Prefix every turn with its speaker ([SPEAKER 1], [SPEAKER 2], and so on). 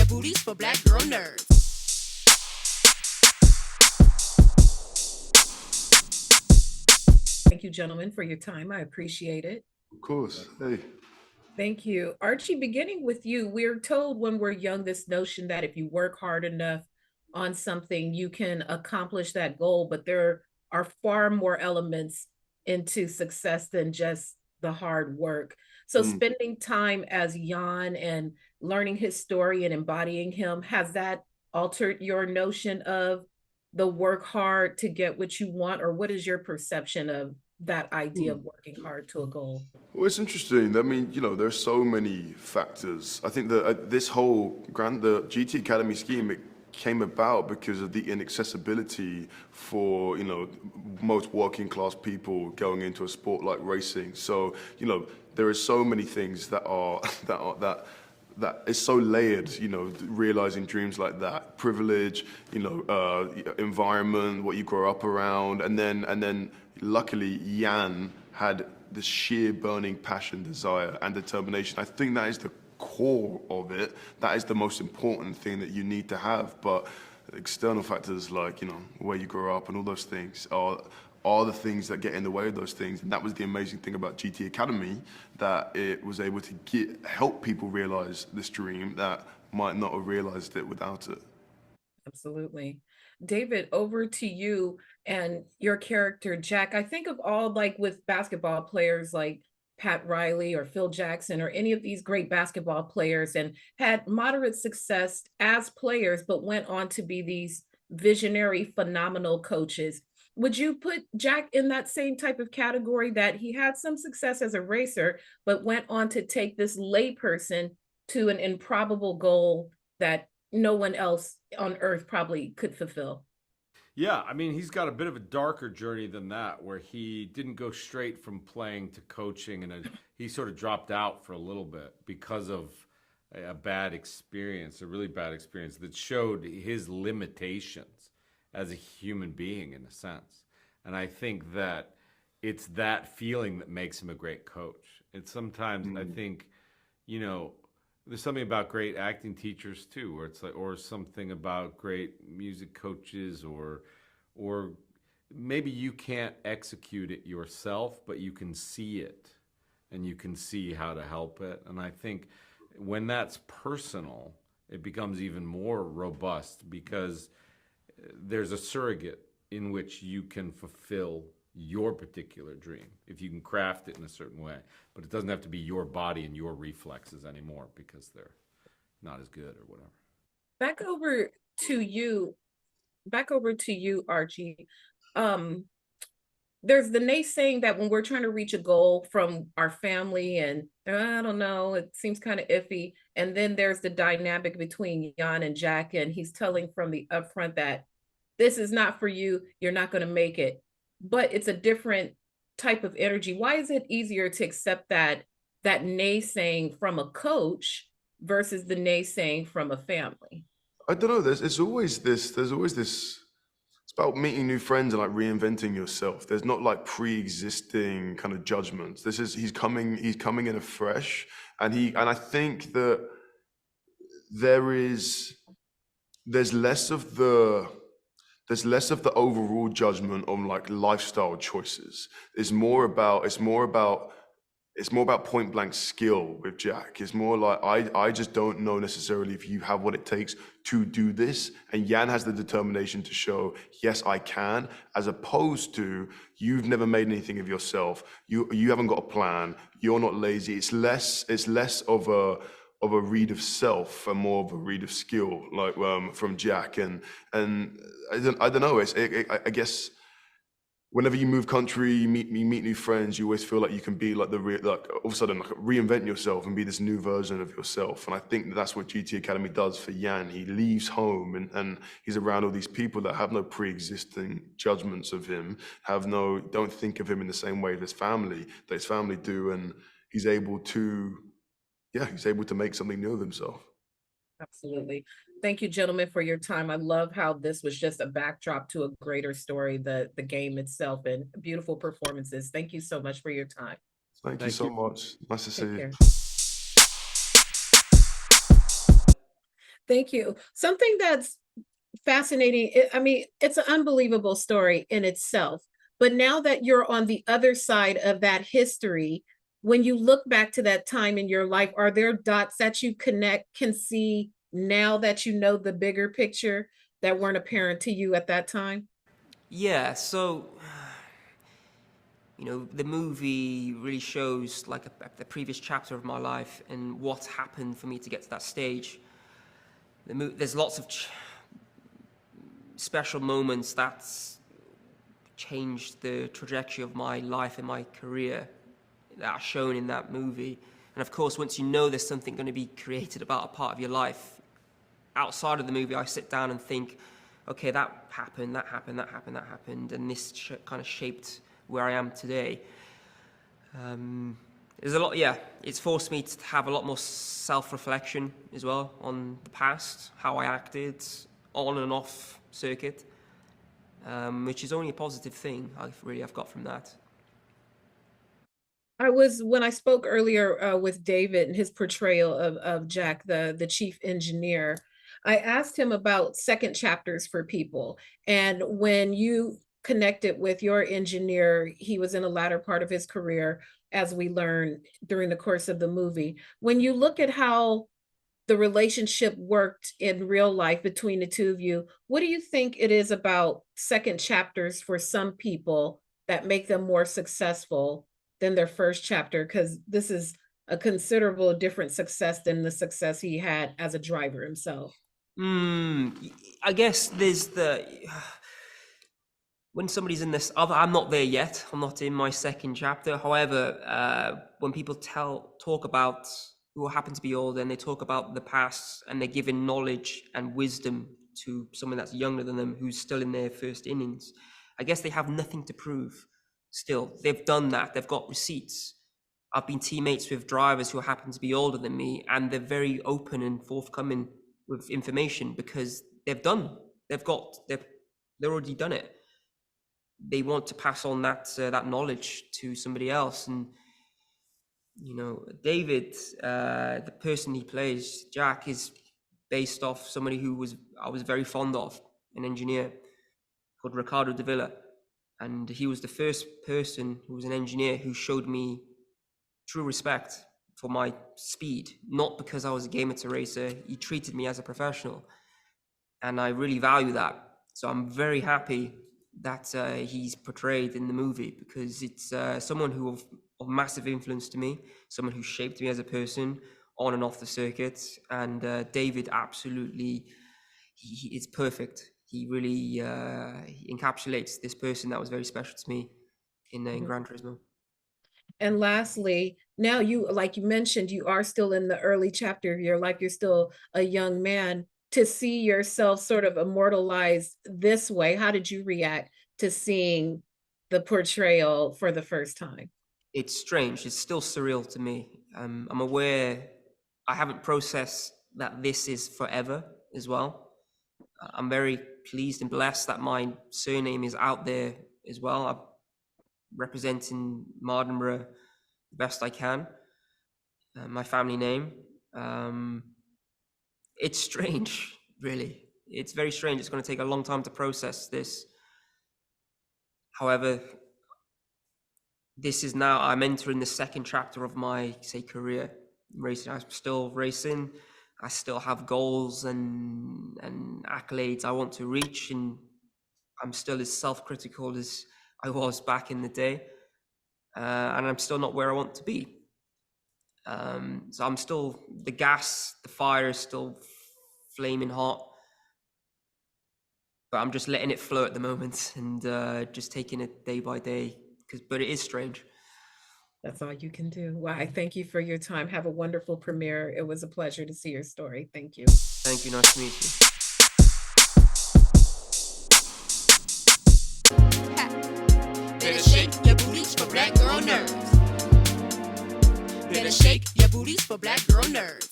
[SPEAKER 1] booties for black girl nerds.
[SPEAKER 2] Thank you, gentlemen, for your time. I appreciate it.
[SPEAKER 3] Of course. Hey.
[SPEAKER 2] Thank you. Archie, beginning with you, we're told when we're young this notion that if you work hard enough on something, you can accomplish that goal, but there are far more elements into success than just the hard work. So,
[SPEAKER 3] Mm.
[SPEAKER 2] spending time as Jann and learning his story and embodying him, has that altered your notion of the work hard to get what you want, or what is your perception of that idea of working hard to a goal?
[SPEAKER 3] Well, it's interesting. I mean, there's so many factors. I think that this whole the GT Academy scheme, it came about because of the inaccessibility for, most working class people going into a sport like racing. So, there are so many things that are, that is so layered, realizing dreams like that, privilege, environment, what you grow up around, and then luckily Jann had the sheer burning passion, desire, and determination. I think that is the core of it. That is the most important thing that you need to have. But external factors like, where you grow up and all those things are the things that get in the way of those things. And that was the amazing thing about GT Academy, that it was able to help people realize this dream that might not have realized it without it.
[SPEAKER 2] Absolutely. David, over to you and your character, Jack. I think of all, like with basketball players like Pat Riley or Phil Jackson or any of these great basketball players, and had moderate success as players, but went on to be these visionary, phenomenal coaches. Would you put Jack in that same type of category, that he had some success as a racer, but went on to take this layperson to an improbable goal that no one else on earth probably could fulfill?
[SPEAKER 4] Yeah, I mean, he's got a bit of a darker journey than that, where he didn't go straight from playing to coaching, and he sort of dropped out for a little bit because of a bad experience, a really bad experience that showed his limitations as a human being, in a sense. And I think that it's that feeling that makes him a great coach. And sometimes I think, there's something about great acting teachers too, where it's like, or something about great music coaches, or maybe you can't execute it yourself, but you can see it and you can see how to help it. And I think when that's personal, it becomes even more robust, because there's a surrogate in which you can fulfill your particular dream if you can craft it in a certain way. But it doesn't have to be your body and your reflexes anymore, because they're not as good or whatever.
[SPEAKER 2] Back over to you, Archie. There's the naysaying that when we're trying to reach a goal from our family, and I don't know, it seems kind of iffy. And then there's the dynamic between Jann and Jack, and he's telling from the upfront that this is not for you, you're not going to make it. But it's a different type of energy. Why is it easier to accept that naysaying from a coach versus the naysaying from a family?
[SPEAKER 3] I don't know. There's always this. It's about meeting new friends and like reinventing yourself. There's not like pre-existing kind of judgments. He's coming in afresh, and I think that there's less of the overall judgment on like lifestyle choices. It's more about point blank skill with Jack. It's more like, I just don't know necessarily if you have what it takes to do this. And Jann has the determination to show, yes, I can, as opposed to, you've never made anything of yourself. You haven't got a plan. You're not lazy. It's less of a read of self and more of a read of skill, like from Jack. And I don't know. I guess whenever you move country, you meet new friends, you always feel like you can be like all of a sudden like reinvent yourself and be this new version of yourself. And I think that's what GT Academy does for Jann. He leaves home and he's around all these people that have no pre-existing judgments of him, don't think of him in the same way that his family do, and he's able to make something new of himself.
[SPEAKER 2] Absolutely. Thank you, gentlemen, for your time. I love how this was just a backdrop to a greater story, the game itself, and beautiful performances. Thank you so much for your time.
[SPEAKER 3] Thank you so much. Nice to see you.
[SPEAKER 2] Thank you. Something that's fascinating. I mean, it's an unbelievable story in itself. But now that you're on the other side of that history, when you look back to that time in your life, are there dots that you can see now that you know the bigger picture that weren't apparent to you at that time?
[SPEAKER 1] Yeah, so the movie really shows like the previous chapter of my life and what's happened for me to get to that stage. There's lots of special moments that's changed the trajectory of my life and my career that are shown in that movie. And of course, once you know there's something going to be created about a part of your life, outside of the movie, I sit down and think, okay, that happened, and this kind of shaped where I am today. There's a lot, it's forced me to have a lot more self-reflection as well on the past, how I acted on and off circuit, which is only a positive thing I've got from that.
[SPEAKER 2] When I spoke earlier with David and his portrayal of Jack, the chief engineer, I asked him about second chapters for people. And when you connected with your engineer, he was in a latter part of his career, as we learned during the course of the movie. When you look at how the relationship worked in real life between the two of you, what do you think it is about second chapters for some people that make them more successful than their first chapter? Because this is a considerable different success than the success he had as a driver himself.
[SPEAKER 1] I guess there's when somebody's in this, I'm not there yet. I'm not in my second chapter. However, when people talk about who happen to be older and they talk about the past and they're giving knowledge and wisdom to someone that's younger than them who's still in their first innings, I guess they have nothing to prove still. They've done that. They've got receipts. I've been teammates with drivers who happen to be older than me, and they're very open and forthcoming with information because they've already done it. They want to pass on that knowledge to somebody else. And David, the person he plays, Jack, is based off somebody I was very fond of, an engineer called Ricardo de Villa. And he was the first person who was an engineer who showed me true respect for my speed, not because I was a game amateur racer. He treated me as a professional, and I really value that. So I'm very happy that he's portrayed in the movie, because it's someone who of massive influence to me, someone who shaped me as a person on and off the circuit. And David, absolutely, he is perfect. He really he encapsulates this person that was very special to me in Gran Turismo.
[SPEAKER 2] And lastly, now like you mentioned, you are still in the early chapter of your life. You're still a young man. To see yourself sort of immortalized this way, how did you react to seeing the portrayal for the first time?
[SPEAKER 1] It's strange. It's still surreal to me. I'm aware I haven't processed that this is forever as well. I'm very pleased and blessed that my surname is out there as well. I'm representing Mardenborough the best I can, my family name. It's strange, really. It's very strange. It's going to take a long time to process this. However, I'm entering the second chapter of my, career racing. I'm still racing. I still have goals and accolades I want to reach, and I'm still as self-critical as I was back in the day, and I'm still not where I want to be. So I'm still, the fire is still flaming hot, but I'm just letting it flow at the moment and just taking it day by day, but it is strange.
[SPEAKER 2] That's all you can do. Well, I thank you for your time. Have a wonderful premiere. It was a pleasure to see your story. Thank you.
[SPEAKER 1] Thank you. Nice to meet
[SPEAKER 5] you. Better shake your booties for black girl nerves. Better shake your booties for black girl nerves.